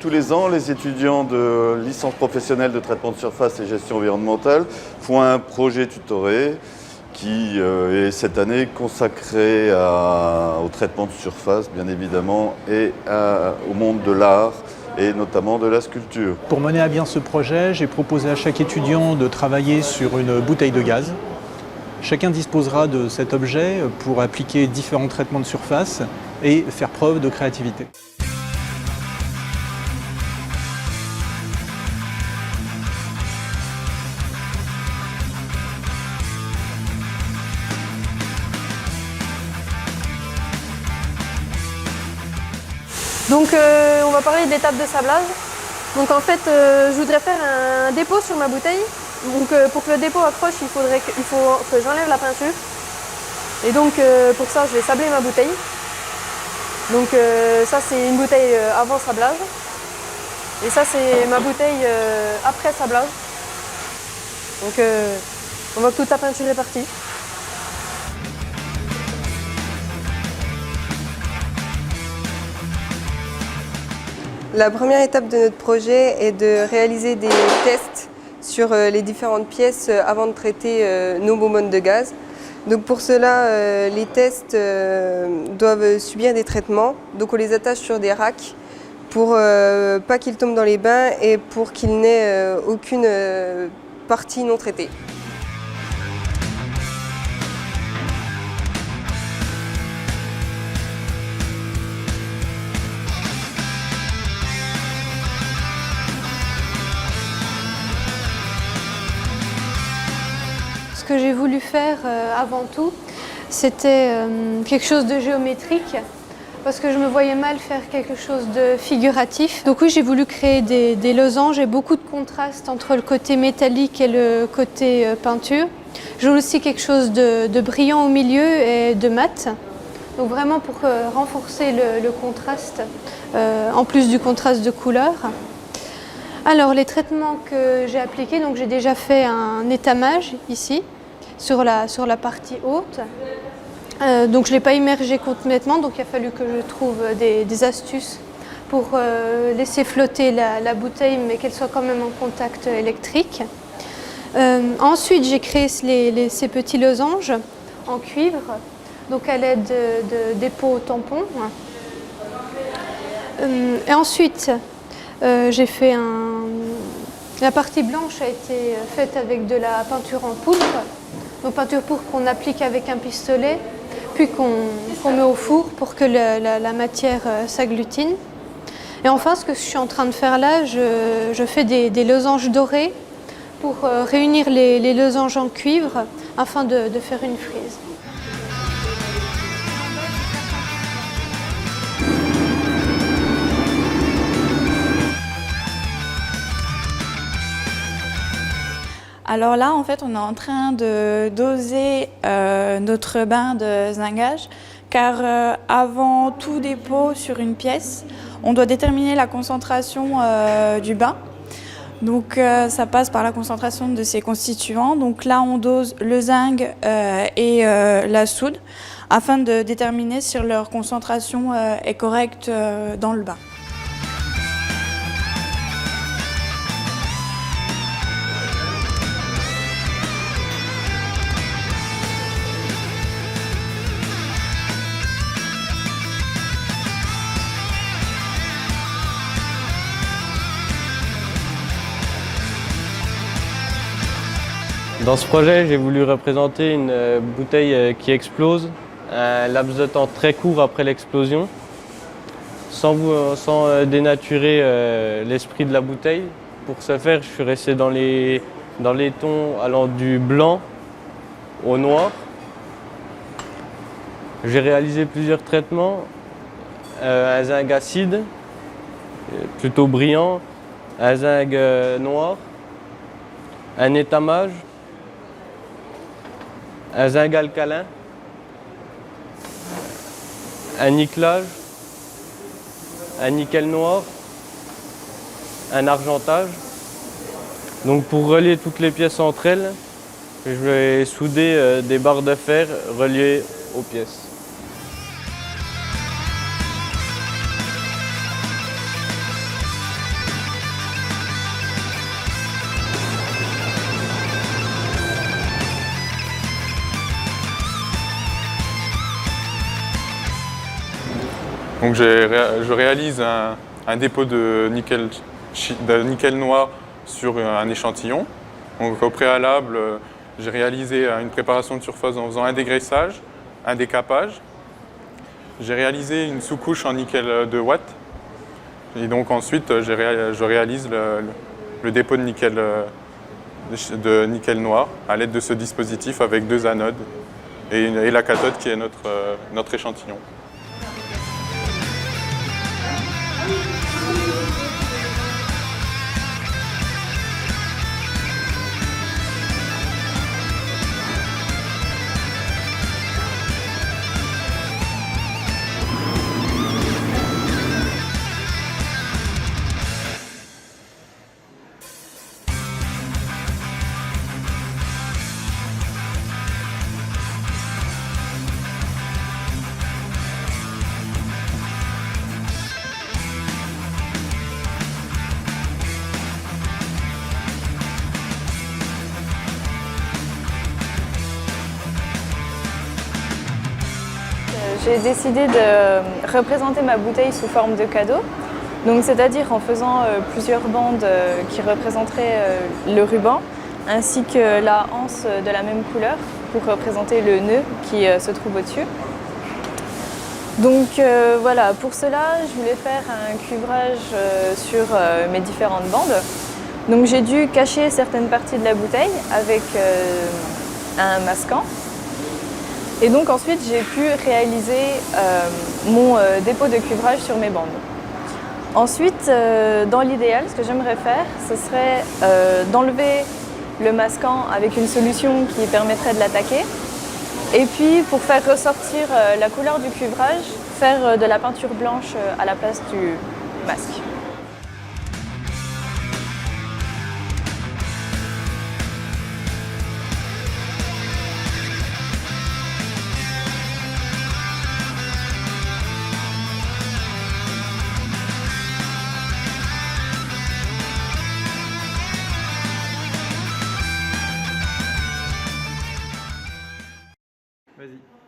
tous les ans, les étudiants de licence professionnelle de traitement de surface et gestion environnementale font un projet tutoré qui est cette année consacré au traitement de surface, bien évidemment, et au monde de l'art, et notamment de la sculpture. Pour mener à bien ce projet, j'ai proposé à chaque étudiant de travailler sur une bouteille de gaz. Chacun disposera de cet objet pour appliquer différents traitements de surface et faire preuve de créativité. Donc on va parler de l'étape de sablage. Donc en fait je voudrais faire un dépôt sur ma bouteille. Donc pour que le dépôt accroche, il faut que j'enlève la peinture. Et donc pour ça je vais sabler ma bouteille. Donc ça c'est une bouteille avant sablage. Et ça c'est ma bouteille après sablage. Donc on voit que toute la peinture est partie. La première étape de notre projet est de réaliser des tests sur les différentes pièces avant de traiter nos bonbonnes de gaz. Donc pour cela, les tests doivent subir des traitements. Donc on les attache sur des racks pour pas qu'ils tombent dans les bains et pour qu'ils n'aient aucune partie non traitée. Ce que j'ai voulu faire avant tout, c'était quelque chose de géométrique, parce que je me voyais mal faire quelque chose de figuratif. Donc oui, j'ai voulu créer des losanges et beaucoup de contraste entre le côté métallique et le côté peinture. Je voulais aussi quelque chose de brillant au milieu et de mat. Donc vraiment pour renforcer le contraste, en plus du contraste de couleur. Alors les traitements que j'ai appliqués, donc j'ai déjà fait un étamage ici, sur la partie haute. Donc je ne l'ai pas immergé complètement, donc il a fallu que je trouve des astuces pour laisser flotter la bouteille, mais qu'elle soit quand même en contact électrique. Ensuite, j'ai créé ces petits losanges en cuivre, donc à l'aide des pots tampons. Et ensuite, j'ai fait la partie blanche a été faite avec de la peinture en poudre. Donc peinture poudre qu'on applique avec un pistolet, puis qu'on met au four pour que la matière s'agglutine. Et enfin, ce que je suis en train de faire là, je fais des losanges dorés pour réunir les losanges en cuivre afin de faire une frise. Alors là, en fait, on est en train de doser notre bain de zingage, car avant tout dépôt sur une pièce, on doit déterminer la concentration du bain. Donc ça passe par la concentration de ses constituants. Donc là, on dose le zinc et la soude afin de déterminer si leur concentration est correcte dans le bain. Dans ce projet, j'ai voulu représenter une bouteille qui explose, un laps de temps très court après l'explosion, sans dénaturer l'esprit de la bouteille. Pour ce faire, je suis resté dans les tons allant du blanc au noir. J'ai réalisé plusieurs traitements, un zinc acide, plutôt brillant, un zinc noir, un étamage, un zinc alcalin, un nickelage, un nickel noir, un argentage. Donc pour relier toutes les pièces entre elles, je vais souder des barres de fer reliées aux pièces. Donc je réalise un dépôt de nickel noir sur un échantillon. Donc au préalable, j'ai réalisé une préparation de surface en faisant un dégraissage, un décapage. J'ai réalisé une sous-couche en nickel 2 watts. Et donc ensuite, je réalise le dépôt de nickel noir à l'aide de ce dispositif avec 2 anodes et la cathode qui est notre échantillon. J'ai décidé de représenter ma bouteille sous forme de cadeau, donc c'est-à-dire en faisant plusieurs bandes qui représenteraient le ruban, ainsi que la anse de la même couleur pour représenter le nœud qui se trouve au-dessus. Donc voilà, pour cela, je voulais faire un cuvrage sur mes différentes bandes. Donc j'ai dû cacher certaines parties de la bouteille avec un masquant. Et donc ensuite, j'ai pu réaliser mon dépôt de cuvrage sur mes bandes. Ensuite, dans l'idéal, ce que j'aimerais faire, ce serait d'enlever le masquant avec une solution qui permettrait de l'attaquer. Et puis, pour faire ressortir la couleur du cuvrage, faire de la peinture blanche à la place du masque. Vas-y.